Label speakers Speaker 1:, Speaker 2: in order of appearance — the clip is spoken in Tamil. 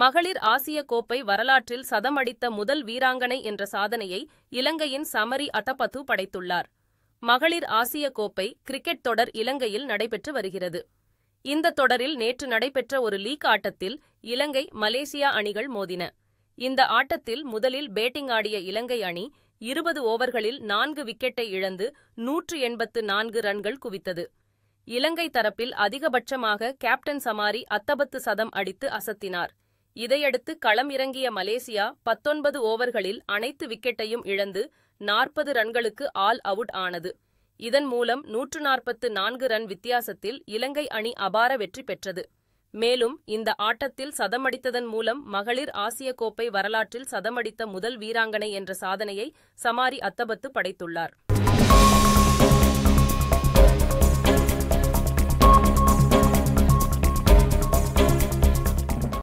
Speaker 1: மகளிர் ஆசிய கோப்பை வரலாற்றில் சதம் அடித்த முதல் வீராங்கனை என்ற சாதனையை இலங்கையின் சமரி அத்தபத்து படைத்துள்ளார். மகளிர் ஆசிய கோப்பை கிரிக்கெட் தொடர் இலங்கையில் நடைபெற்று வருகிறது. இந்த தொடரில் நேற்று நடைபெற்ற ஒரு லீக் ஆட்டத்தில் இலங்கை, மலேசியா அணிகள் மோதின. இந்த ஆட்டத்தில் முதலில் பேட்டிங் ஆடிய இலங்கை அணி 20 ஓவர்களில் 4 விக்கெட்டை இழந்து 184 ரன்கள் குவித்தது. இலங்கை தரப்பில் அதிகபட்சமாக கேப்டன் சமாரி அத்தபத்து சதம் அடித்து அசத்தினார். இதையடுத்து களம் இறங்கிய மலேசியா 19 ஓவர்களில் அனைத்து விக்கெட்டையும் இழந்து 40 ரன்களுக்கு ஆல் அவுட் ஆனது. இதன் மூலம் 144 ரன் வித்தியாசத்தில் இலங்கை அணி அபார வெற்றி பெற்றது. மேலும் இந்த ஆட்டத்தில் சதமடித்ததன் மூலம் மகளிர் ஆசிய கோப்பை வரலாற்றில் சதமடித்த முதல் வீராங்கனை என்ற சாதனையை சமாரி அத்தபத்து படைத்துள்ளார்.